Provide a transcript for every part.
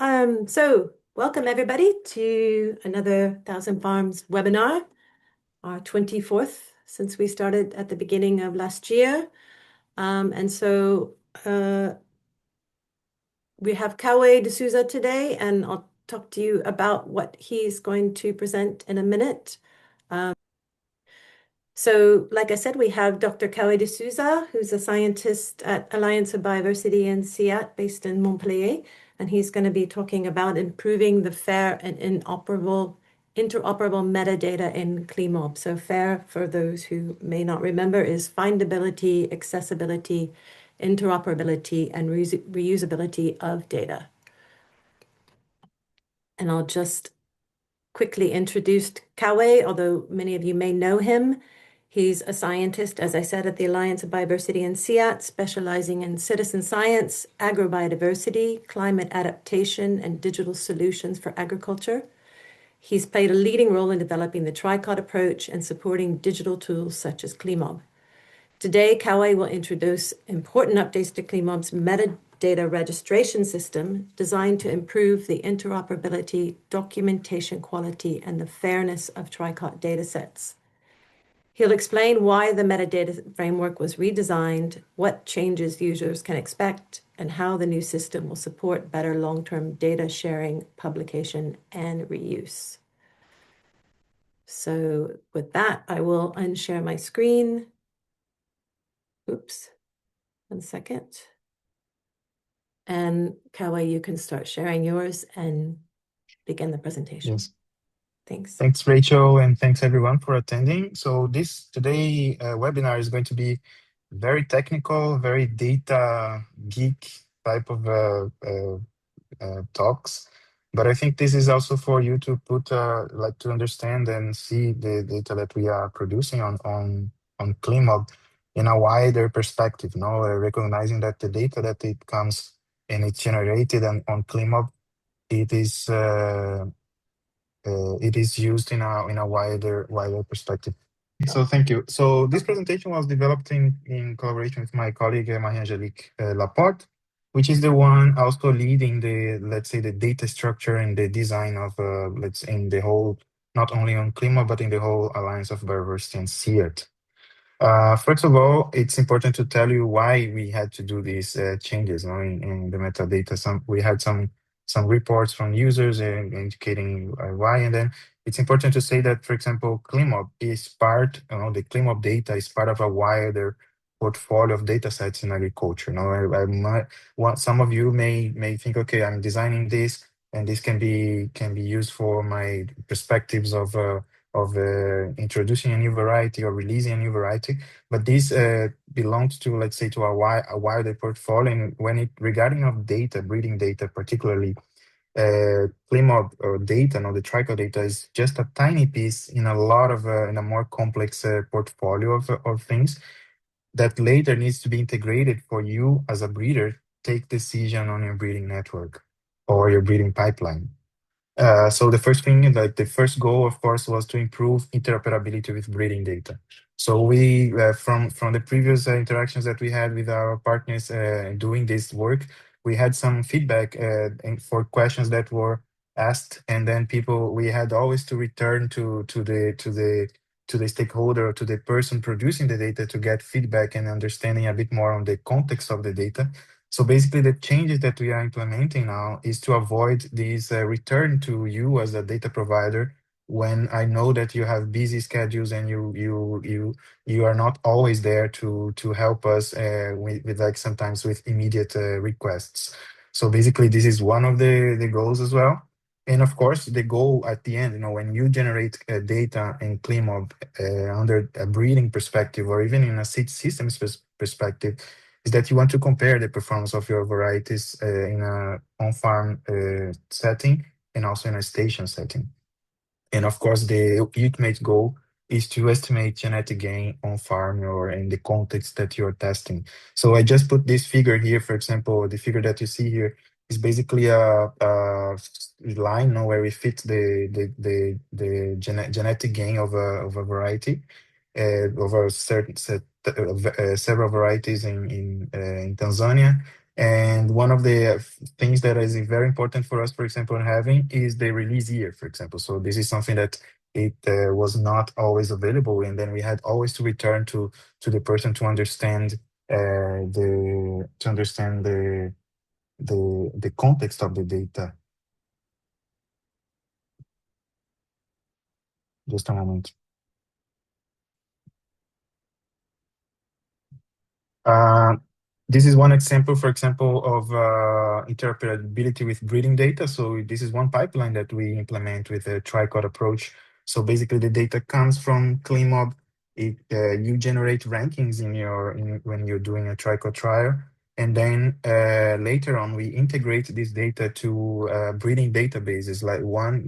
So welcome everybody to another Thousand Farms webinar, our 24th since we started at the beginning of last year. We have Kauê de Sousa today, and I'll talk to you about what he's going to present in a minute. So like I said, we have Dr. Kauê de Sousa, who's a scientist at Alliance of Bioversity and CIAT based in Montpellier. And he's going to be talking about improving the FAIR and interoperable metadata in ClimMob. So FAIR, for those who may not remember, is findability, accessibility, interoperability, and reusability of data. And I'll just quickly introduce Kauê, although many of you may know him. He's a scientist, as I said, at the Alliance of Bioversity and CIAT, specializing in citizen science, agrobiodiversity, climate adaptation, and digital solutions for agriculture. He's played a leading role in developing the tricot approach and supporting digital tools such as ClimMob. Today, Kauê will introduce important updates to ClimMob's metadata registration system designed to improve the interoperability, documentation quality, and the fairness of tricot datasets. He'll explain why the metadata framework was redesigned, what changes users can expect, and how the new system will support better long-term data sharing, publication, and reuse. So with that, I will unshare my screen. Oops, 1 second. And Kauê, you can start sharing yours and begin the presentation. Yes. Thanks. Thanks, Rachel, and thanks everyone for attending. So this today webinar is going to be very technical, very data geek type of talks. But I think this is also for you to put like to understand and see the data that we are producing on ClimMob in a wider perspective. Recognizing that the data that it comes and it's generated on ClimMob, it is used in a wider perspective. So thank you. So this presentation was developed in collaboration with my colleague Marie-Angélique Laporte, which is the one also leading the, let's say, the data structure and the design of in the whole, not only on ClimMob but in the whole Alliance of Bioversity and CIAT. First of all, it's important to tell you why we had to do these changes in the metadata. We had some reports from users indicating why, and then it's important to say that, for example, ClimMob is part, the ClimMob data is part of a wider portfolio of data sets in agriculture. Some of you may think, okay, I'm designing this, and this can be used for my perspectives of introducing a new variety or releasing a new variety, but this belongs to, let's say, to a wider portfolio. And when it regarding of data, breeding data particularly, ClimMob data, the tricot data is just a tiny piece in a lot of in a more complex portfolio of things that later needs to be integrated for you as a breeder take decision on your breeding network or your breeding pipeline. So the first thing, like the first goal, of course, was to improve interoperability with breeding data. So we, from the previous interactions that we had with our partners doing this work, we had some feedback for questions that were asked, and then we had always to return to the stakeholder, to the person producing the data, to get feedback and understanding a bit more on the context of the data. So basically, the changes that we are implementing now is to avoid this return to you as a data provider when I know that you have busy schedules and you are not always there to help us with like sometimes with immediate requests. So basically, this is one of the goals as well. And of course, the goal at the end, when you generate data in ClimMob under a breeding perspective or even in a seed systems perspective, is that you want to compare the performance of your varieties in a on-farm setting and also in a station setting. And of course, the ultimate goal is to estimate genetic gain on farm or in the context that you're testing. So I just put this figure here. For example, the figure that you see here is basically a line where we fit the genetic gain of a variety over certain several varieties in Tanzania. And one of the things that is very important for us, for example, in having is the release year, for example. So this is something that it was not always available, and then we had always to return to the person to understand the context of the data. Just a moment. Uh, this is one example, for example, of interoperability with breeding data. So this is one pipeline that we implement with a tricot approach. So basically, the data comes from ClimMob. You generate rankings when you're doing a tricot trial, and then later on we integrate this data to breeding databases. Like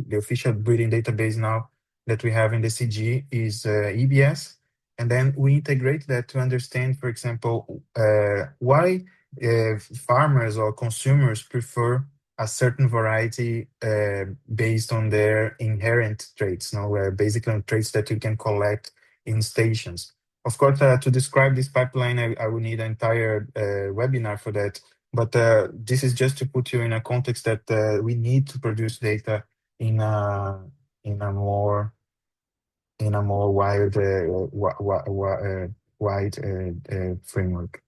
the official breeding database now that we have in the CG is EBS. And then we integrate that to understand, for example, why farmers or consumers prefer a certain variety based on their inherent traits, basically on traits that you can collect in stations. Of course, to describe this pipeline, I would need an entire webinar for that. But this is just to put you in a context that we need to produce data in in a more wide framework.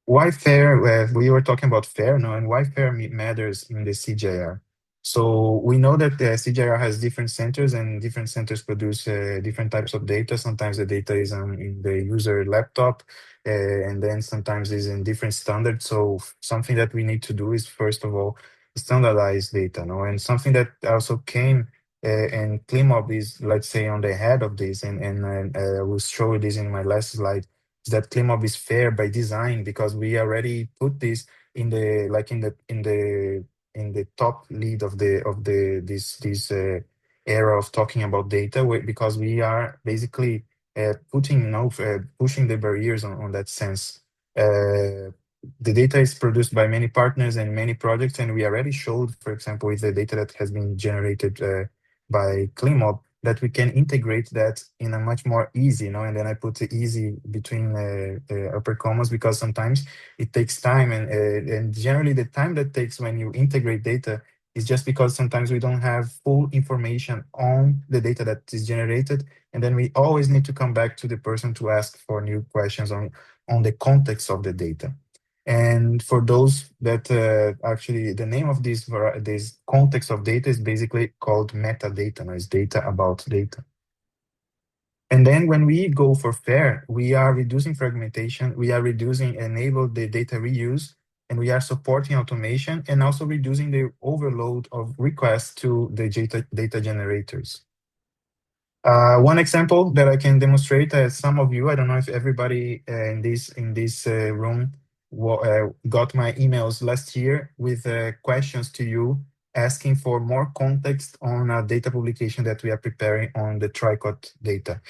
Why fair? We were talking about fair, no, and why fair matters in the CJR. So we know that the CJR has different centers, and different centers produce different types of data. Sometimes the data is in the user laptop, and then sometimes is in different standards. So something that we need to do is, first of all, standardize data, no, and something that also came and ClimMob is, let's say, on the head of this, and I will show you this in my last slide, is that ClimMob is fair by design because we already put this in the top lead of this era of talking about data, because we are basically pushing the barriers on that sense. The data is produced by many partners and many projects, and we already showed, for example, with the data that has been generated by ClimMob, that we can integrate that in a much more easy, and then I put the easy between upper commas because sometimes it takes time, and generally the time that takes when you integrate data is just because sometimes we don't have full information on the data that is generated, and then we always need to come back to the person to ask for new questions on the context of the data. And for those that actually, the name of this context of data is basically called metadata, it's data about data. And then when we go for FAIR, we are reducing fragmentation, we are reducing enable the data reuse, and we are supporting automation and also reducing the overload of requests to the data generators. One example that I can demonstrate, some of you, I don't know if everybody in this room got my emails last year with questions to you asking for more context on a data publication that we are preparing on the tricot data.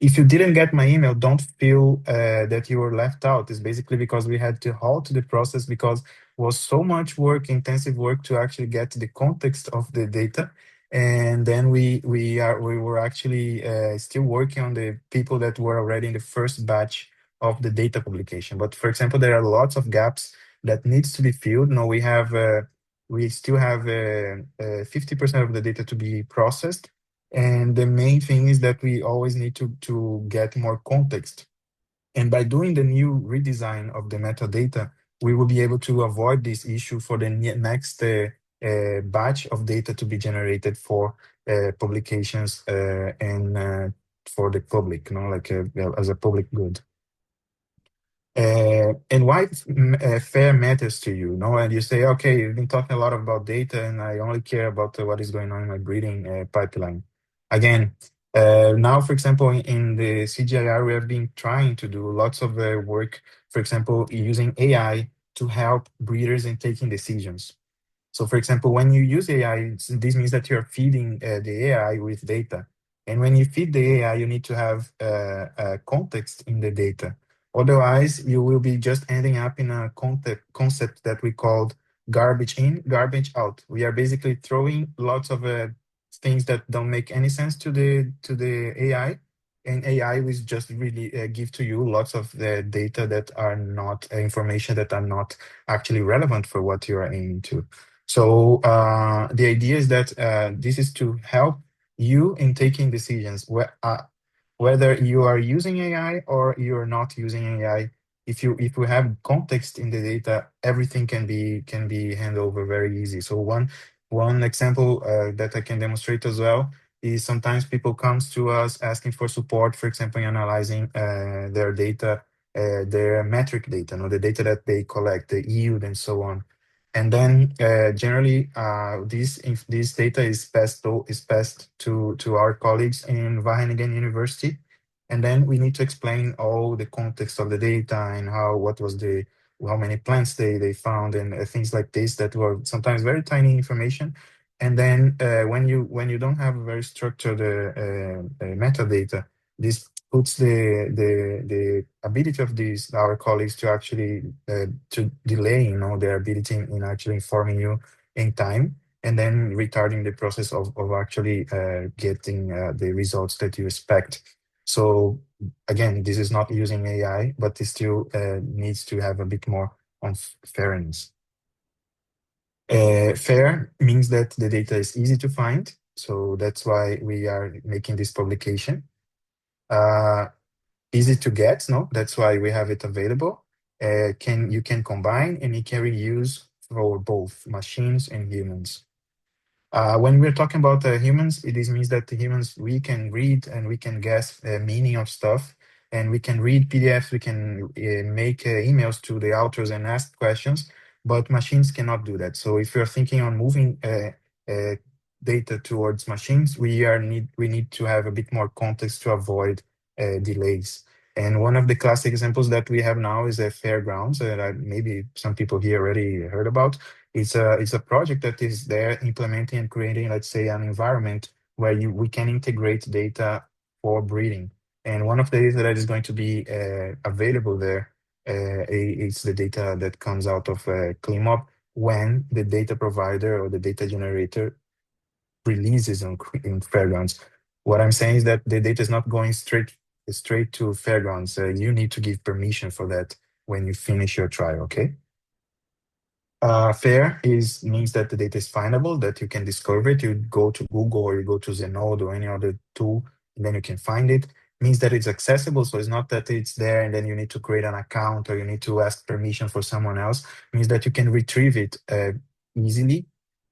If you didn't get my email, don't feel that you were left out. It's basically because we had to halt the process because it was so much work, intensive work to actually get the context of the data. And then we were actually still working on the people that were already in the first batch of the data publication. But for example, there are lots of gaps that needs to be filled. Now we still have 50% of the data to be processed. And the main thing is that we always need to get more context. And by doing the new redesign of the metadata, we will be able to avoid this issue for the next batch of data to be generated for publications and for the public, as a public good. And why fair matters to you, and you say, okay, you've been talking a lot about data and I only care about what is going on in my breeding pipeline. Again, now, for example, in the CGIAR, we have been trying to do lots of work, for example, using AI to help breeders in taking decisions. So for example, when you use AI, this means that you're feeding the AI with data. And when you feed the AI, you need to have a context in the data. Otherwise, you will be just ending up in a concept that we called garbage in, garbage out. We are basically throwing lots of things that don't make any sense to the AI, and AI will just really give to you lots of the data that are not information that are not actually relevant for what you are aiming to. So the idea is that this is to help you in taking decisions whether you are using AI or you're not using AI. If you have context in the data, everything can be handled over very easy. So one example that I can demonstrate as well is sometimes people comes to us asking for support, for example, in analyzing their data, their metric data, the data that they collect, the yield and so on. And then generally this data is passed to our colleagues in Wageningen University, and then we need to explain all the context of the data and how many plants they found and things like this that were sometimes very tiny information. And then when you don't have a very structured metadata, this puts the ability of these our colleagues to actually to delay their ability in actually informing you in time, and then retarding the process of actually getting the results that you expect. So again, this is not using AI, but it still needs to have a bit more on fairness. Fair means that the data is easy to find, so that's why we are making this publication. Easy to get, no? That's why we have it available. You can combine and it can reuse for both machines and humans. When we're talking about humans, it means that the humans, we can read and we can guess the meaning of stuff, and we can read PDFs, we can make emails to the authors and ask questions, but machines cannot do that. So if you're thinking on moving data towards machines, we need to have a bit more context to avoid delays. And one of the classic examples that we have now is a fairgrounds that maybe some people here already heard about. It's a project that is there implementing and creating, let's say, an environment where we can integrate data for breeding. And one of the data that is going to be available there is the data that comes out of ClimMob when the data provider or the data generator releases in Fairgrounds. What I'm saying is that the data is not going straight to Fairgrounds. You need to give permission for that when you finish your trial, okay? Fair means that the data is findable, that you can discover it. You go to Google or you go to Zenode or any other tool, and then you can find it. Means that it's accessible, so it's not that it's there and then you need to create an account or you need to ask permission for someone else. Means that you can retrieve it easily.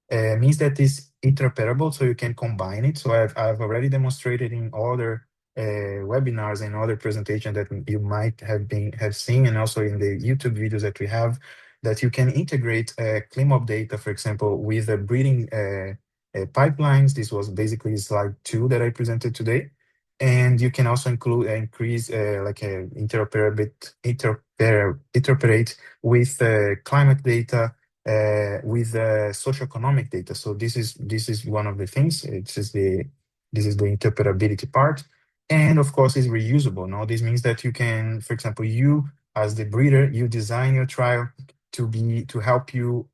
Means that it's interoperable, so you can combine it. So I've already demonstrated in other webinars and other presentations that you might have seen, and also in the YouTube videos that we have, that you can integrate ClimMob data, for example, with the breeding pipelines. This was basically slide 2 that I presented today. And you can also increase interoperate with climate data, with socioeconomic data. So this is one of the things. This is the interoperability part, and of course, it's reusable. Now, this means that you can, for example, you as the breeder, you design your trial to help you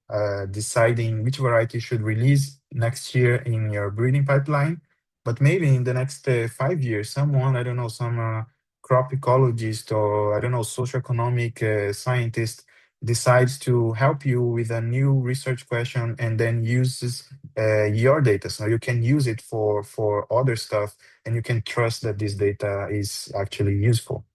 deciding which variety you should release next year in your breeding pipeline. But maybe in the next 5 years, someone, I don't know, some crop ecologist or I don't know, socioeconomic scientist decides to help you with a new research question and then uses your data. So you can use it for other stuff, and you can trust that this data is actually useful.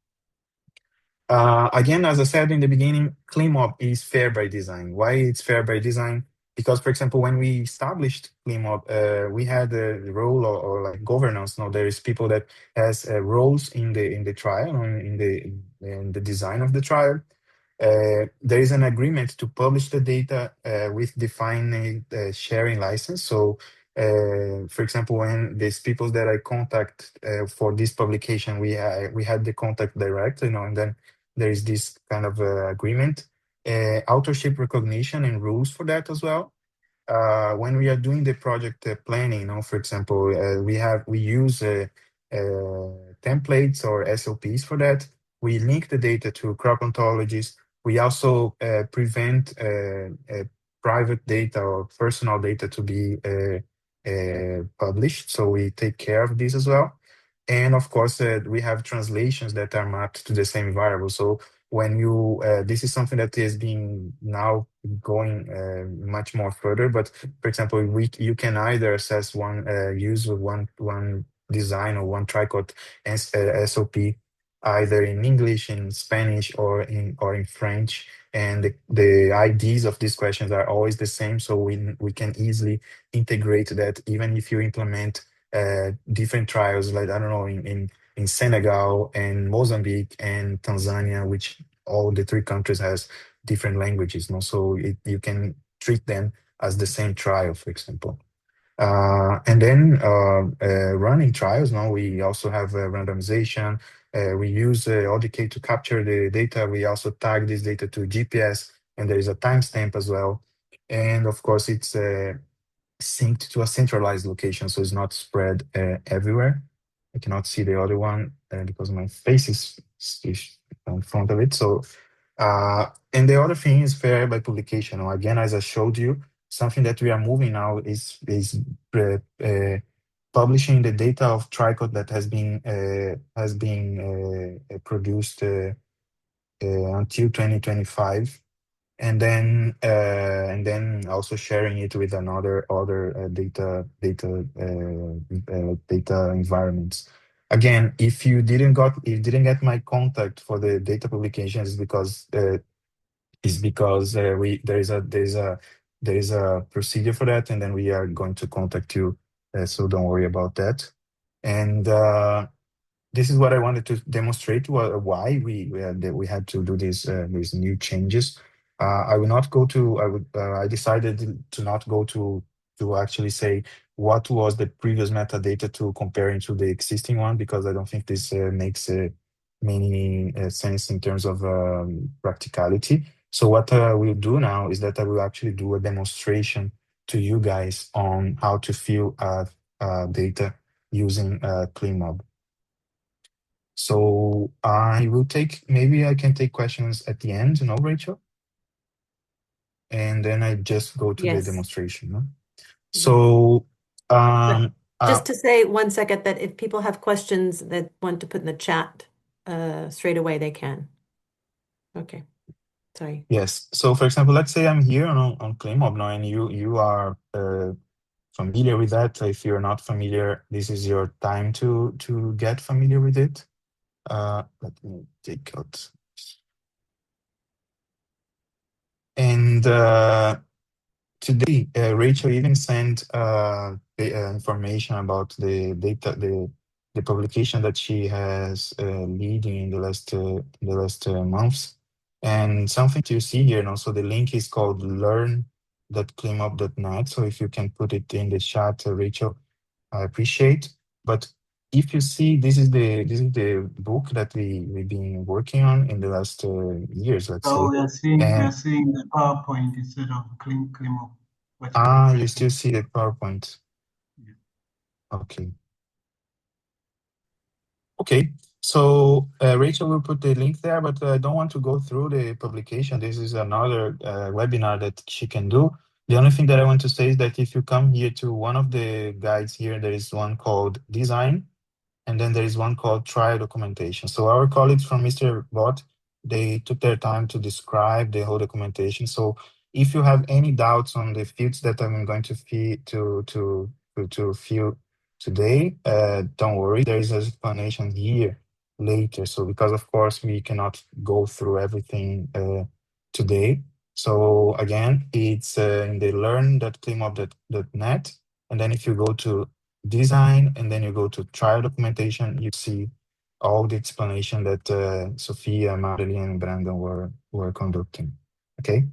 Again, as I said in the beginning, ClimMob is fair by design. Why it's fair by design? Because, for example, when we established ClimMob, we had a role or like governance. Now there is people that has roles in the trial, in the design of the trial. There is an agreement to publish the data with defined sharing license. So, for example, when these people that I contact for this publication, we had the contact direct, and then there is this kind of agreement, authorship recognition and rules for that as well. When we are doing the project planning, for example, we use templates or SOPs for that. We link the data to crop ontologies. We also prevent private data or personal data to be published. So we take care of this as well. And of course, we have translations that are mapped to the same variable. So when you, this is something that is being now going much more further. But for example, you can either assess one use of one design or one tricot as SOP, either in English, in Spanish, or in French. And the IDs of these questions are always the same. So we can easily integrate that even if you implement different trials, like I don't know, in Senegal and Mozambique and Tanzania, which all the three countries has different languages, no? So you can treat them as the same trial, for example. And then running trials, now we also have randomization. We use ODK to capture the data. We also tag this data to GPS, and there is a timestamp as well. And of course, it's synced to a centralized location, so it's not spread everywhere. I cannot see the other one because my face is in front of it. So, and the other thing is fair by publication. Now, again, as I showed you, something that we are moving now is publishing the data of tricot that has been produced until 2025, and then also sharing it with another other data environments. Again, if you didn't get my contact for the data publications, because we there is a procedure for that, and then we are going to contact you. So don't worry about that. And this is what I wanted to demonstrate, why we had to do these new changes. I will not go to. I decided to not go to actually say what was the previous metadata to comparing to the existing one, because I don't think this makes many sense in terms of practicality. So what I will do now is that I will actually do a demonstration to you guys on how to fill data using ClimMob. So maybe I can take questions at the end, Rachel? And then I just go to the Yes. demonstration, no? So, Just to say 1 second that if people have questions that want to put in the chat straight away, they can. Okay, sorry. yes. So for example, let's say I'm here on ClimMob now, and you are familiar with that. If you're not familiar, this is your time to get familiar with it. Let me take out. And today, Rachel even sent the information about the data, the publication that she has leading in the last months. And something to see here, and also the link is called learn.climup.net. So if you can put it in the chat, Rachel, I appreciate. But if you see, this is the book that we've been working on in the last years, let's say. So we are seeing And the PowerPoint instead of ClimMob. What you're you refreshing. still see the PowerPoint. Yeah. Okay. Okay. So Rachel will put the link there, but I don't want to go through the publication. This is another webinar that she can do. The only thing that I want to say is that if you come here to one of the guides here, there is one called Design, and then there is one called Trial Documentation. So our colleagues from Mr. Bot, they took their time to describe the whole documentation. So if you have any doubts on the fields that I'm going to fill today, don't worry, there is an explanation here later. So because of course we cannot go through everything today. So again, it's in the learn.climup.net. And then if you go to design, and then you go to trial documentation, you see all the explanation that Sophia, Madeline, and Brandon were conducting. Okay,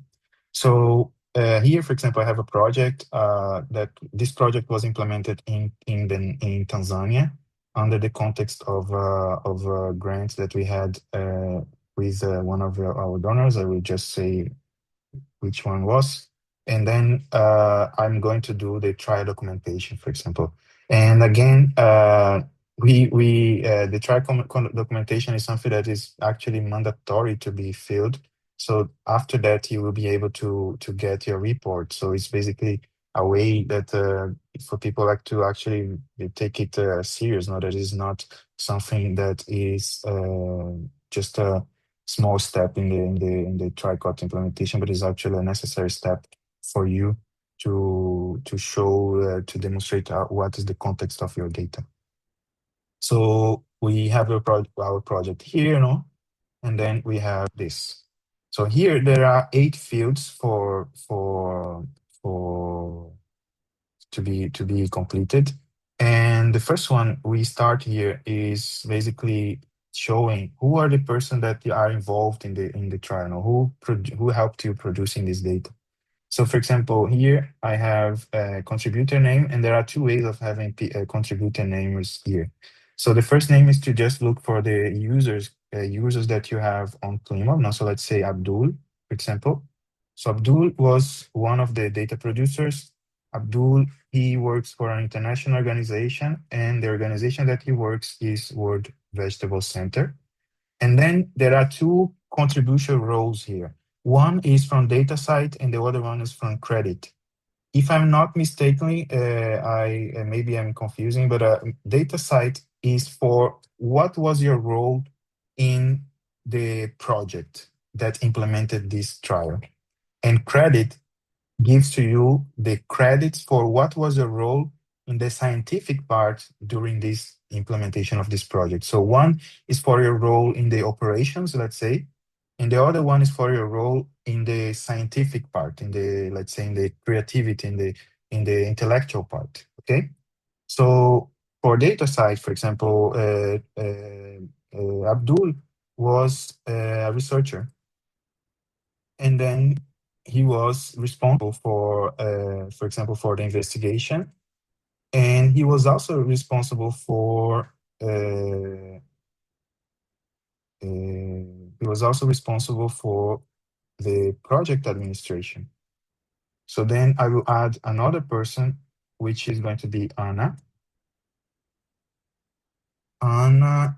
so here, for example, I have a project that this project was implemented in Tanzania under the context of grants that we had with one of our donors. I will just say which one was. And then I'm going to do the trial documentation, for example. And again, the trial documentation is something that is actually mandatory to be filled. So after that, you will be able to get your report. So it's basically a way that for people like to actually take it serious. No, that is not something that is just a small step in the tricot implementation, but is actually a necessary step for you to show to demonstrate what is the context of your data. So we have our project here, no, and then we have this. So here there are 8 fields to be completed. And the first one we start here is basically showing who are the person that are involved in the trial, who helped you producing this data. So for example, here I have a contributor name, and there are 2 ways of having contributor names here. So the first name is to just look for the users that you have on ClimMob. Now, so let's say Abdul, for example. So Abdul was one of the data producers. Abdul, he works for an international organization, and the organization that he works is World Vegetable Center. And then there are 2 contribution roles here. One is from data site, and the other one is from credit. If I'm not mistaken, maybe I'm confusing, but data site is for what was your role in the project that implemented this trial. And credit gives to you the credits for what was your role in the scientific part during this implementation of this project. So one is for your role in the operations, let's say, and the other one is for your role in the scientific part, in the, let's say, in the creativity, in the intellectual part. Okay. So for data side, for example, Abdul was a researcher, and then he was responsible for example, for the investigation, and he was also responsible for the project administration. So then I will add another person, which is going to be Anna. Anna,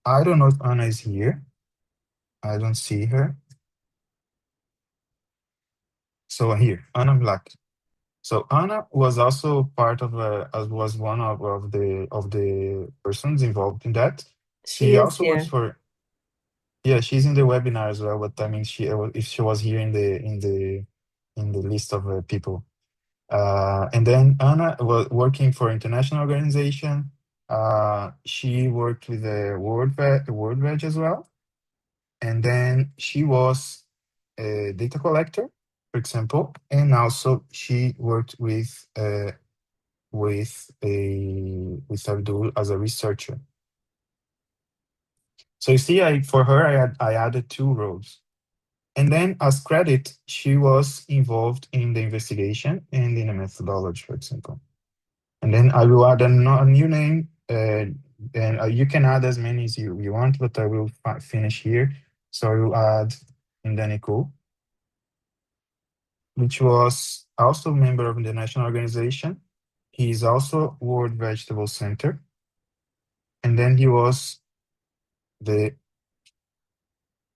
I don't know if Anna is here. I don't see her. So here, Anna Black. So Anna was also part of was one of the persons involved in that. She She is also works here. for, yeah, she's in the webinar as well, but I mean, if she was here in the list of people. And then Anna was working for international organization. She worked with the World Veg as well. And then she was a data collector, for example, and also she worked with Abdul as a researcher. So you see, for her, I added 2 roles. And then as credit, she was involved in the investigation and in the methodology, for example. And then I will add a new name, and you can add as many as you want, but I will finish here. So I will add Indanico, which was also a member of the national organization. He is also World Vegetable Center. And then he was the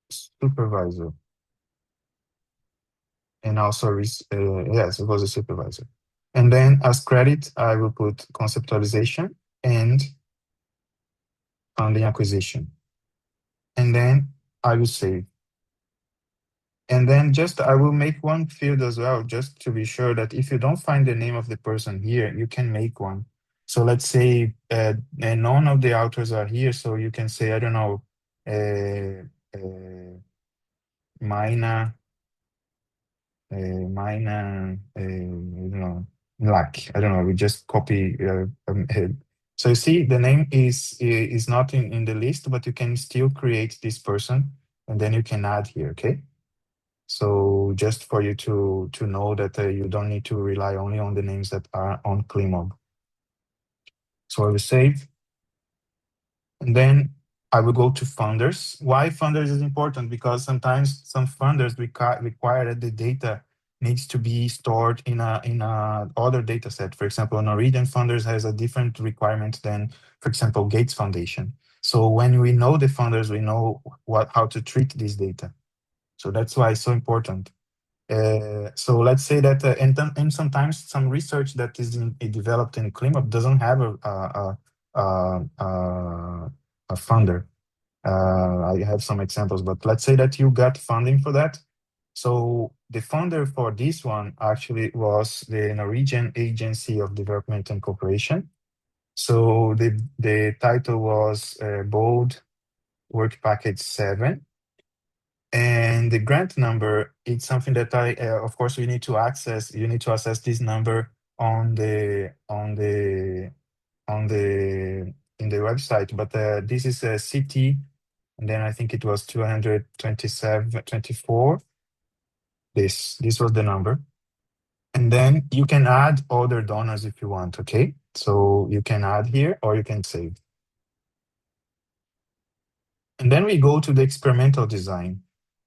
supervisor. And also, yes, it was a supervisor. And then as credit, I will put conceptualization and funding acquisition. And then I will save. And then I will make one field as well, just to be sure that if you don't find the name of the person here, you can make one. So let's say none of the authors are here, so you can say, I don't know, Mina, I don't know, Lack. I don't know, we just copy. So you see, the name is not in the list, but you can still create this person, and then you can add here, okay? So just for you to know that you don't need to rely only on the names that are on ClimMob. So I will save. And then I will go to funders. Why funders is important? Because sometimes some funders require that the data needs to be stored in a other data set. For example, Norwegian funders has a different requirement than, for example, Gates Foundation. So when we know the funders, we know how to treat this data. So that's why it's so important. So let's say that, and sometimes some research that is developed in ClimMob doesn't have a funder. I have some examples, but let's say that you got funding for that. So the funder for this one actually was the Norwegian Agency of Development and Cooperation. So the title was Bold Work Package 7. And the grant number, it's something that of course, you need to access. You need to access this number in the website. But this is a CT, and then I think it was 227.24. This was the number, and then you can add other donors if you want. Okay, so you can add here or you can save. And then we go to the experimental design.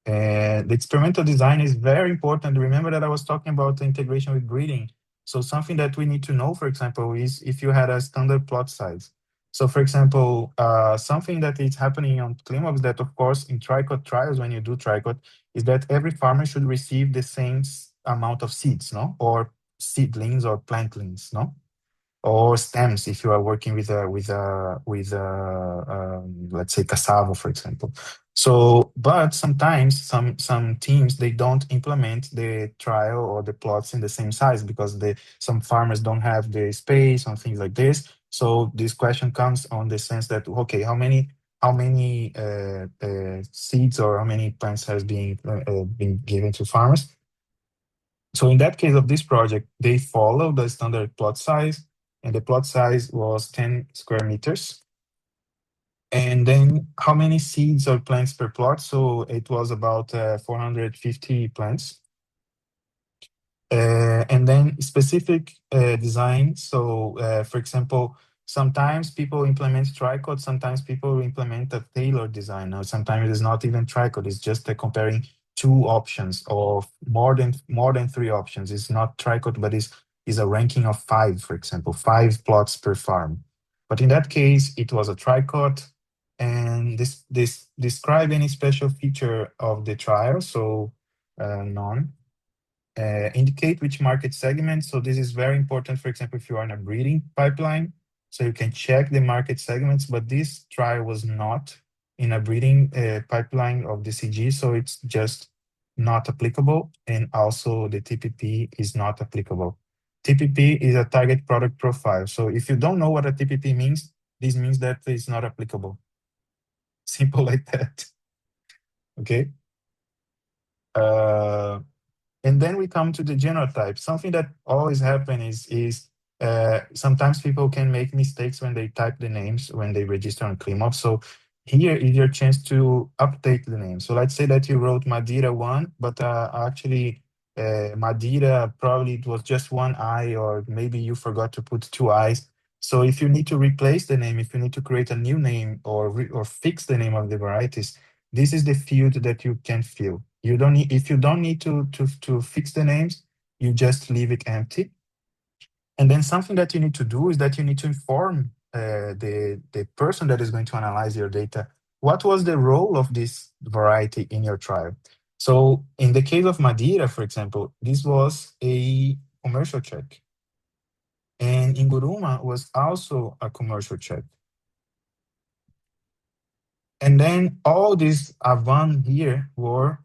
The experimental design is very important. Remember that I was talking about the integration with breeding. So something that we need to know, for example, is if you had a standard plot size. So for example, something that is happening on ClimMob is that, of course, in tricot trials, when you do tricot, is that every farmer should receive the same amount of seeds, no? Or seedlings or plantlings, no? Or stems if you are working with let's say cassava, for example. So, but sometimes some teams, they don't implement the trial or the plots in the same size because some farmers don't have the space and things like this. So this question comes on the sense that, okay, how many seeds or how many plants has been given to farmers? So in that case of this project, they follow the standard plot size, and the plot size was 10 square meters. And then how many seeds or plants per plot? So it was about 450 plants. And then specific design. So for example, sometimes people implement tricot, sometimes people implement a tailored design. Now, sometimes it's not even tricot, it's just comparing two options or more than three options. It's not tricot, but is a ranking of 5, for example, 5 plots per farm. But in that case, it was a tricot. And this describe any special feature of the trial, so none. Indicate which market segment. So this is very important, for example, if you are in a breeding pipeline, so you can check the market segments, but this trial was not in a breeding pipeline of the CG, so it's just not applicable. And also the TPP is not applicable. TPP is a target product profile. So if you don't know what a TPP means, this means that it's not applicable. Simple like that. Okay. And then we come to the genotype. Something that always happens is sometimes people can make mistakes when they type the names when they register on ClimMob. So here is your chance to update the name. So let's say that you wrote Madeira 1, but actually Madeira, probably it was just one I, or maybe you forgot to put 2 I's. So if you need to replace the name, if you need to create a new name or fix the name of the varieties, this is the field that you can fill. You don't need, if you don't need to fix the names, you just leave it empty. And then something that you need to do is that you need to inform the person that is going to analyze your data. What was the role of this variety in your trial? So in the case of Madeira, for example, this was a commercial check. And Inguruma was also a commercial check. And then all these Avan here were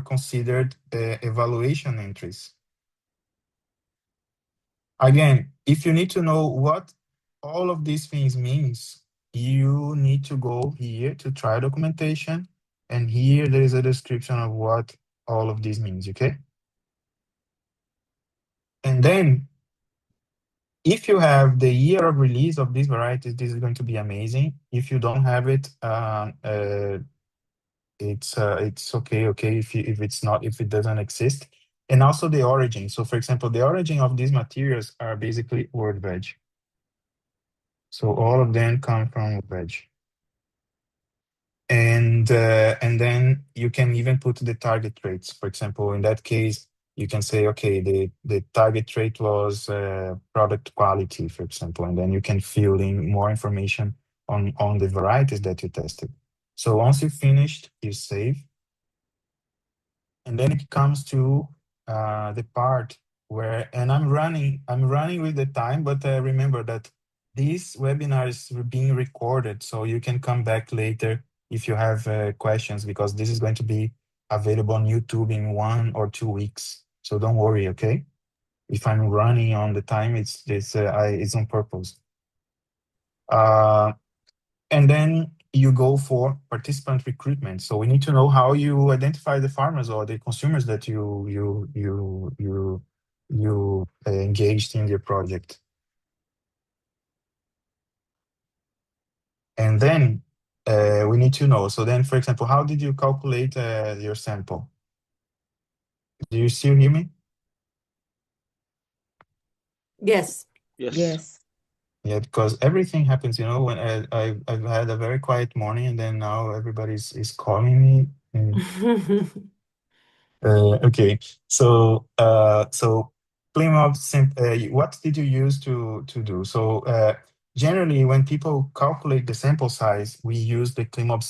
considered evaluation entries. Again, if you need to know what all of these things means, you need to go here to trial documentation, and here there is a description of what all of this means, okay? And then if you have the year of release of these varieties, this is going to be amazing. If you don't have it, it's okay if it doesn't exist. And also the origin. So for example, the origin of these materials are basically word veg. So all of them come from veg. And then you can even put the target rates. For example, in that case, you can say, okay, the target rate was product quality, for example, and then you can fill in more information on the varieties that you tested. So once you finished, you save. And then it comes to the part where, and I'm running with the time, but remember that this webinar is being recorded, so you can come back later if you have questions, because this is going to be available on YouTube in 1 or 2 weeks. So don't worry, okay? If I'm running on the time, it's on purpose. And then you go for participant recruitment. So we need to know how you identify the farmers or the consumers that you engaged in your project. And then we need to know. So then, for example, how did you calculate your sample? Do you still hear me? Yes. Yes. Yeah, because everything happens, when I've had a very quiet morning, and then now everybody's is calling me. Okay, so ClimMob, what did you use to do? So generally, when people calculate the sample size, we use the ClimMob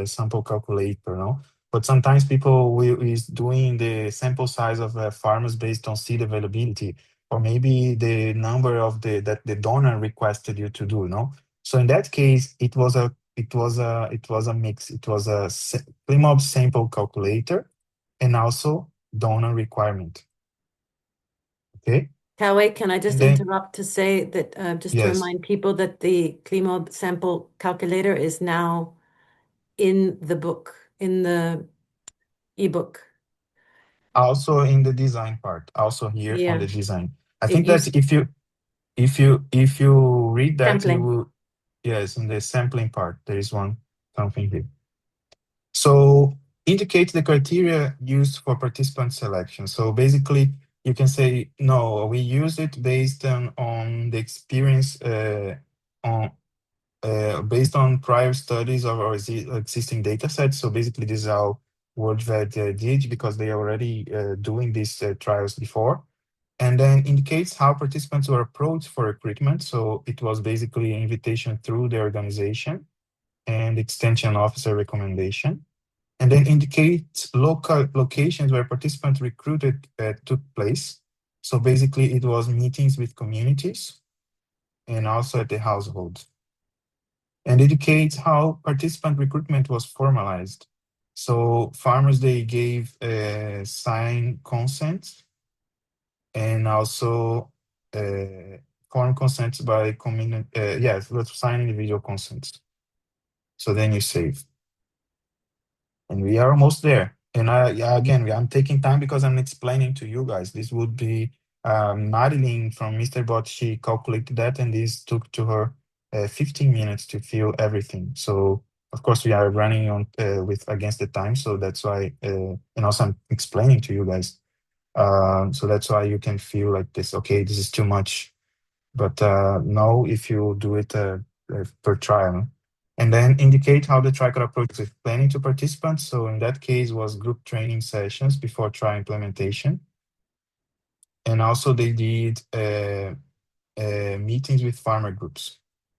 sample calculator, no? But sometimes people is doing the sample size of farmers based on seed availability, or maybe the number of that the donor requested you to do, no? So in that case, it was a mix. It was a ClimMob sample calculator and also donor requirement. Okay. Kauê, can I just And then, interrupt to say that just to yes, remind people that the ClimMob sample calculator is now in the book, in the ebook. also in the design part, also here on the Yeah. design. I It think that used if you read that, you sampling. will, yes, in the sampling part, there is something here. So indicate the criteria used for participant selection. So basically, you can say, no, we use it based on the experience on based on prior studies of our existing data sets. So basically, this is how WorldVet did, because they are already doing these trials before. And then indicates how participants were approached for recruitment. So it was basically an invitation through the organization and extension officer recommendation. And then indicates local locations where participants recruited took place. So basically, it was meetings with communities and also at the household. And indicates how participant recruitment was formalized. So farmers, they gave signed consent and also form consents by community. Yes, let's sign individual consents. So then you save. And we are almost there. And I'm taking time because I'm explaining to you guys. This would be Madeline from Mr. Bot. She calculated that, and this took to her 15 minutes to fill everything. So of course we are running on with against the time. So that's why, and also I'm explaining to you guys. So that's why you can feel like this. Okay, this is too much. But no, if you do it per trial. And then indicate how the tricot approach is planning to participants. So in that case was group training sessions before trial implementation. And also they did meetings with farmer groups.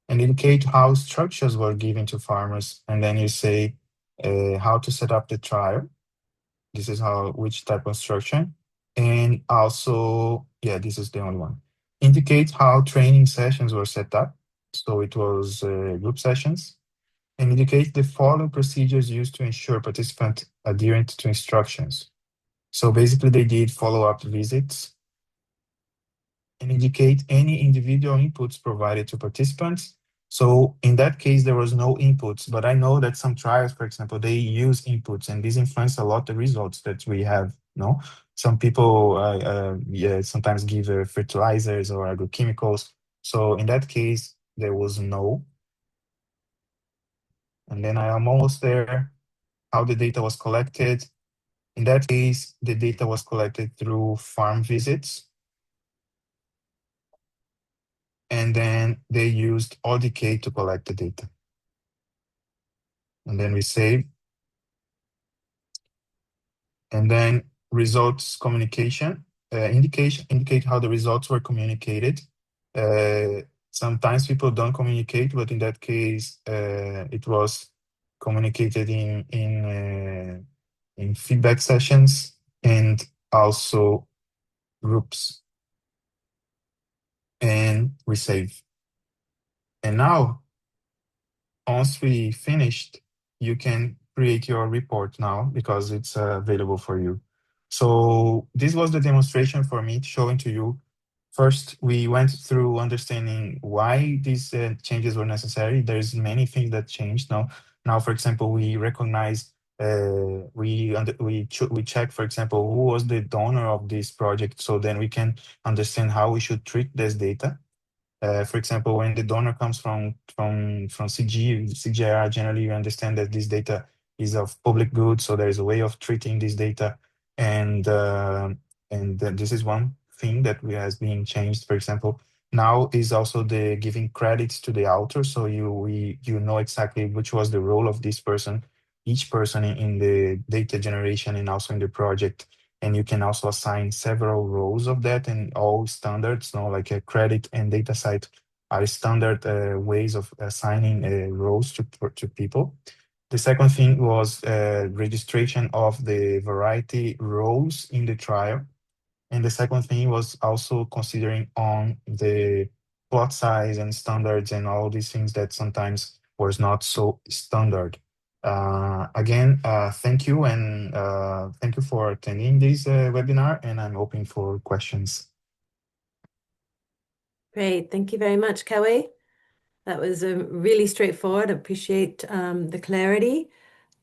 And indicate how structures were given to farmers. And then you say how to set up the trial. This is which type of structure. And also, yeah, this is the only one. Indicate how training sessions were set up. So it was group sessions. And indicate the following procedures used to ensure participant adherent to instructions. So basically they did follow-up visits and indicate any individual inputs provided to participants. So in that case, there was no inputs, but I know that some trials, for example, they use inputs, and this influence a lot the results that we have. No, some people sometimes give fertilizers or agrochemicals. So in that case, there was no. And then I am almost there. How the data was collected. In that case, the data was collected through farm visits. And then they used ODK to collect the data. And then we save. And then results communication, indicate how the results were communicated. Sometimes people don't communicate, but in that case, it was communicated in feedback sessions. and also groups. And we save. And now, once we finished, you can create your report now because it's available for you. So this was the demonstration for me showing to you. First, we went through understanding why these changes were necessary. There's many things that changed now. Now, for example, we recognize, we check, for example, who was the donor of this project. So then we can understand how we should treat this data. For example, when the donor comes from CGIAR, generally you understand that this data is of public good, so there is a way of treating this data, and this is one thing that has been changed. For example, now is also the giving credits to the author, so you know exactly which was the role of this person, each person in the data generation and also in the project. And you can also assign several rows of that, and all standards, like a credit and data site are standard ways of assigning rows to people. The second thing was registration of the variety rows in the trial. And the second thing was also considering on the plot size and standards and all these things that sometimes was not so standard. Again, thank you, and thank you for attending this webinar, and I'm open for questions. Great. Thank you very much, Kauê. That was really straightforward. I appreciate the clarity.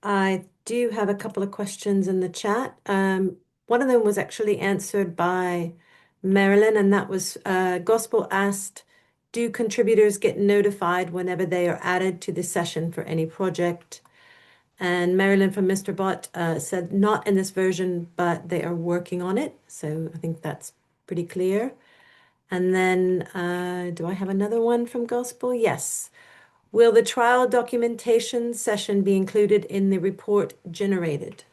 I do have a couple of questions in the chat. One of them was actually answered by Marilyn, and that was Gospel asked, do contributors get notified whenever they are added to the session for any project? And Marilyn from Mr. Bot said, not in this version, but they are working on it. So I think that's pretty clear. And then, do I have another one from Gospel? Yes. Will the trial documentation session be included in the report generated?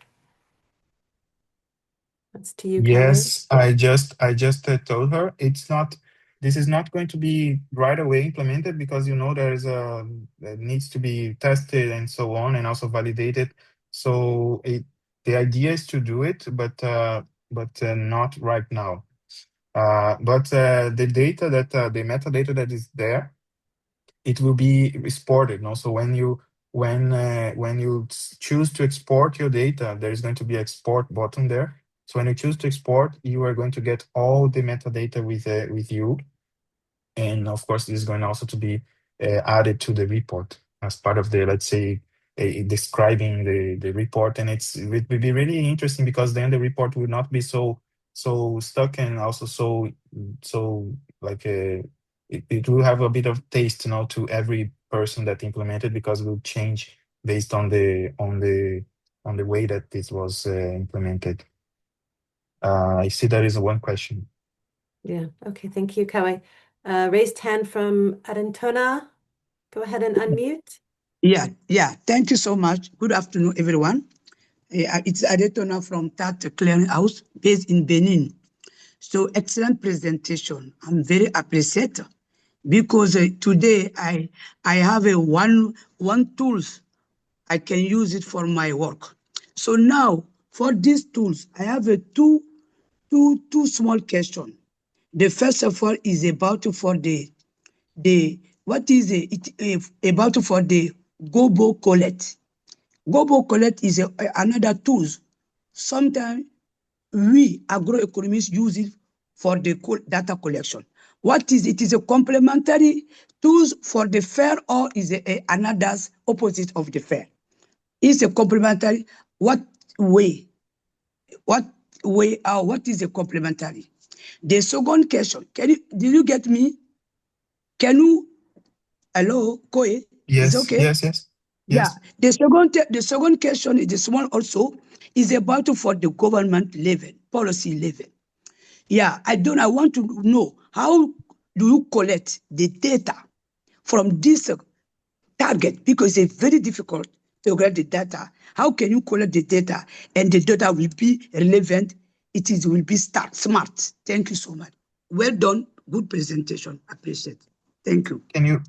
That's to you, Kauê. Yes, I just told her this is not going to be right away implemented because it needs to be tested and so on and also validated. So the idea is to do it, but not right now. But the data the metadata that is there, it will be exported. So when you choose to export your data, there is going to be an export button there. So when you choose to export, you are going to get all the metadata with you. And of course, this is going also to be added to the report as part of the, let's say, describing the report. And it will be really interesting because then the report will not be so stuck and also so like it will have a bit of taste, to every person that implemented, because it will change based on the way that this was implemented. I see there is one question. Yeah. Okay. Thank you, Kauê. Raised hand from Arantona. Go ahead and unmute. Yeah. Thank you so much. Good afternoon, everyone. It's Adetona from Tat Clearinghouse based in Benin. So excellent presentation. I'm very appreciative because today I have a one tools. I can use it for my work. So now for these tools, I have a two small questions. The first of all is about for the what is it about for the Gobo Collect. Gobo Collect is another tool. Sometimes we agroeconomists use it for the data collection. What is it? Is a complementary tools for the fair, or is another opposite of the fair? Is a complementary? What way? What is a complementary? The second question, did you get me? Can you, hello, Kauê? Yes, is okay? yes. Yeah, the second question is this one also is about for the government level, policy level. Yeah, I want to know how do you collect the data from this target, because it's very difficult to get the data. How can you collect the data and the data will be relevant? Will be smart. Thank you so much. Well done. Good presentation. Appreciate. Thank you. Can you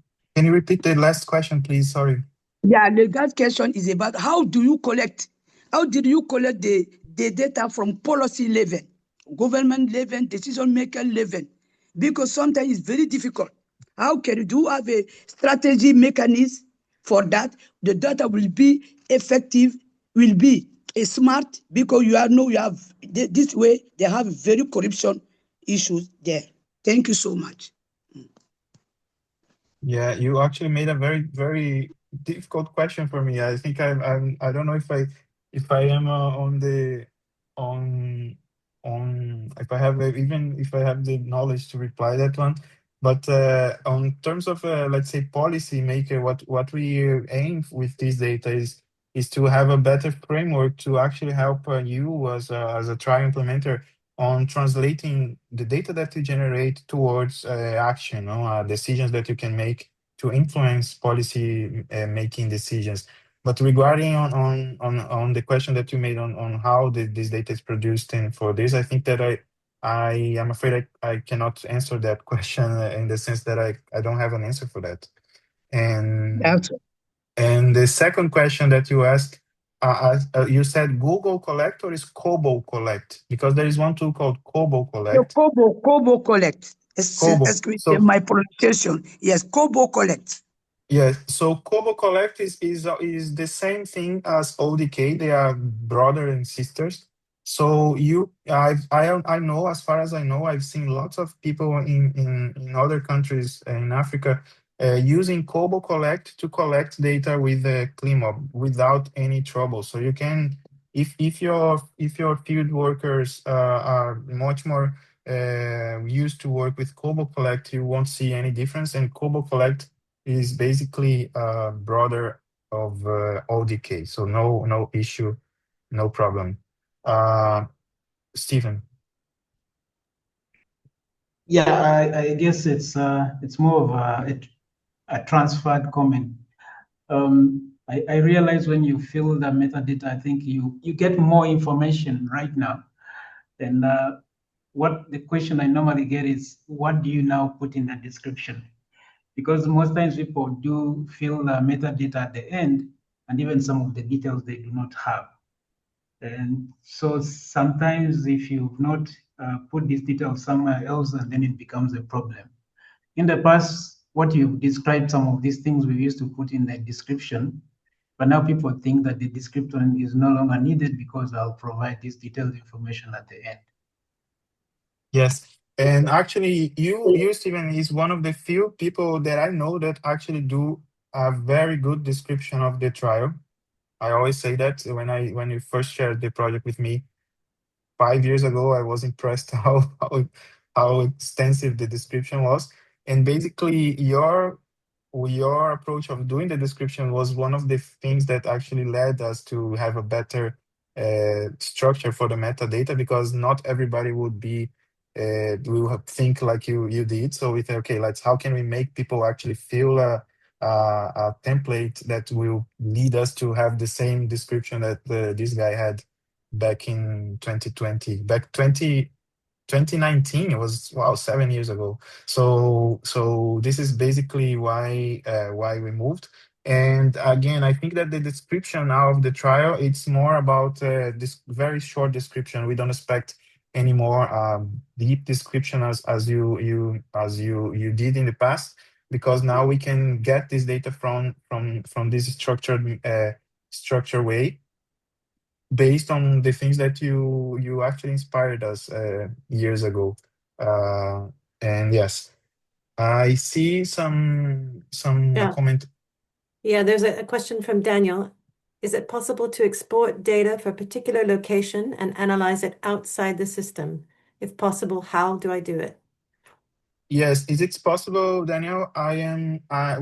repeat the last question, please? Sorry. Yeah, the last question is about how did you collect the the data from policy level, government level, decision maker level, because sometimes it's very difficult. How can you do have a strategy mechanism for that? The data will be effective, will be smart, because you have this way they have very corruption issues there. Thank you so much. Yeah, you actually made a very, very difficult question for me. I think I don't know if I am on if I have even if I have the knowledge to reply that one. But on terms of let's say policy maker, what we aim with this data is to have a better framework to actually help you as a trial implementer on translating the data that you generate towards action, decisions that you can make to influence policy making decisions. But regarding on the question that you made on how this data is produced, and for this, I think that I am afraid I cannot answer that question in the sense that I don't have an answer for that. That's And the second question that you asked, you said Google Collect or is Kobo Collect? Because there is one tool called Kobo the Collect. Kobo Collect. Kobo. Excuse So my pronunciation. Yes, Kobo Collect. yes, so Kobo Collect is the same thing as ODK. They are brother and sisters. So I know, as far as I know, I've seen lots of people in other countries in Africa using Kobo Collect to collect data with ClimMob without any trouble. So you can, if your field workers are much more used to work with Kobo Collect, you won't see any difference. And Kobo Collect is basically a brother of ODK, so no issue, no problem. Stephen. Yeah, I guess it's more of a transferred comment. I realize when you fill the metadata, I think you get more information right now. And what the question I normally get is, what do you now put in the description? Because most times people do fill the metadata at the end, and even some of the details they do not have. And so sometimes if you've not put these details somewhere else, and then it becomes a problem. In the past, what you've described, some of these things we used to put in the description, but now people think that the description is no longer needed because I'll provide this detailed information at the end. Yes, and actually you Stephen is one of the few people that I know that actually do a very good description of the trial. I always say that when you first shared the project with me 5 years ago, I was impressed how extensive the description was. And basically your approach of doing the description was one of the things that actually led us to have a better structure for the metadata, because not everybody will think like you did. So we thought, okay, how can we make people actually feel a template that will lead us to have the same description that this guy had back in 2020, 2019. It was, wow, 7 years ago. So this is basically why we moved. And again, I think that the description now of the trial, it's more about this very short description. We don't expect any more deep description as you did in the past, because now we can get this data from this structured way, based on the things that you actually inspired us years ago. And yes, I see some Yeah. comment. Yeah, there's a question from Daniel. Is it possible to export data for a particular location and analyze it outside the system? If possible, how do I do it? Yes, is it possible, Daniel?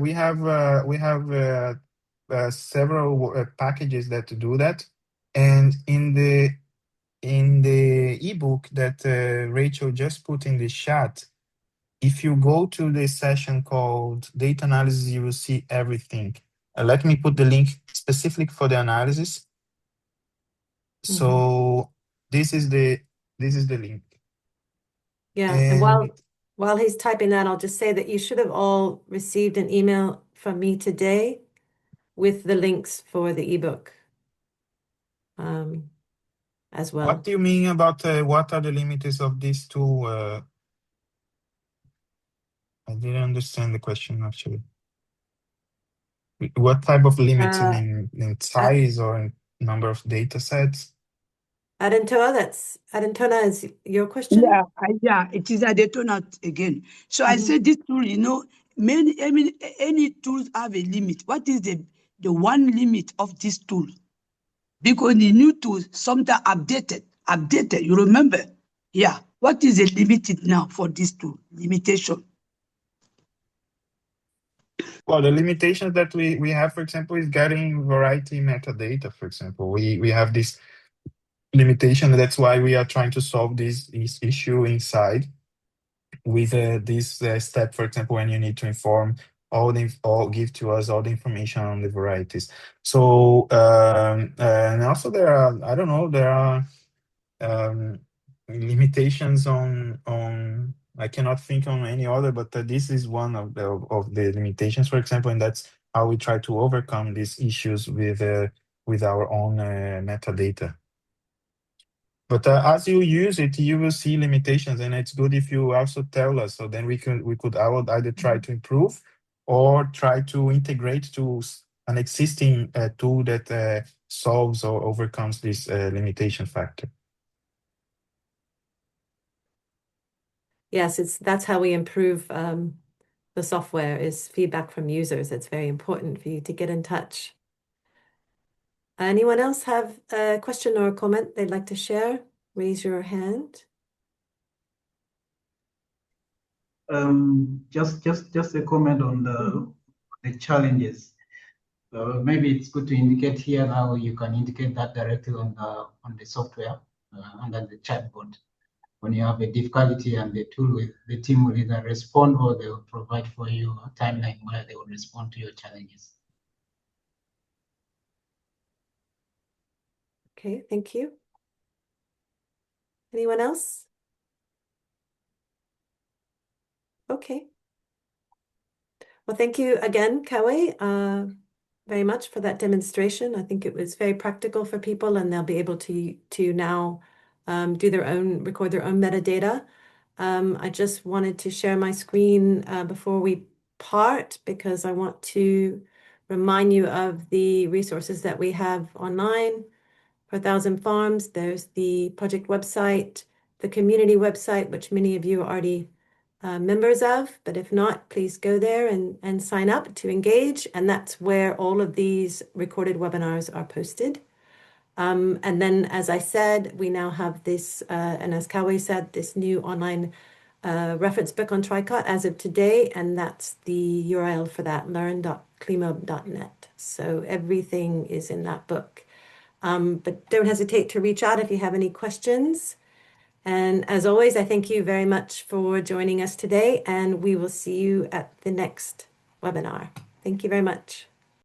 We have several packages that do that, and in the ebook that Rachel just put in the chat, if you go to the session called Data Analysis, you will see everything. Let me put the link specific for the analysis. So this is the link. Yeah, and while he's typing that, I'll just say that you should have all received an email from me today with the links for the ebook. as What well. do you mean about what are the limits of these two? I didn't understand the question actually. What type of limits in size or in number of data sets? Adentona is your question? Yeah, it is a detonate again. So I said this tool, any tools have a limit. What is the one limit of this tool? Because the new tools sometimes updated. You remember? Yeah. What is the limited now for this tool? Limitation. Well, the limitations that we have, for example, is getting variety metadata, for example. We have this limitation. That's why we are trying to solve this issue inside with this step, for example, when you need to inform or give to us all the information on the varieties. So, and also there are, I don't know, there are limitations on I cannot think on any other, but this is one of the limitations, for example, and that's how we try to overcome these issues with our own metadata. But as you use it, you will see limitations, and it's good if you also tell us. So then I would either try to improve or try to integrate to an existing tool that solves or overcomes this limitation factor. Yes, that's how we improve the software is feedback from users. It's very important for you to get in touch. Anyone else have a question or a comment they'd like to share? Raise your hand. Just a comment on the challenges. Maybe it's good to indicate here now. You can indicate that directly on the software under the chatbot. When you have a difficulty and the team will either respond or they will provide for you a timeline where they will respond to your challenges. Okay, thank you. Anyone else? Okay. Well, thank you again, Kauê, very much for that demonstration. I think it was very practical for people, and they'll be able to now record their own metadata. I just wanted to share my screen before we part because I want to remind you of the resources that we have online for 1,000 Farms. There's the project website, the community website, which many of you are already members of, but if not, please go there and sign up to engage. And that's where all of these recorded webinars are posted. And then, as I said, we now have this, and as Kauê said, this new online reference book on tricot as of today, and that's the URL for that, learn.climob.net. So everything is in that book. But don't hesitate to reach out if you have any questions. And as always, I thank you very much for joining us today, and we will see you at the next webinar. Thank you very much.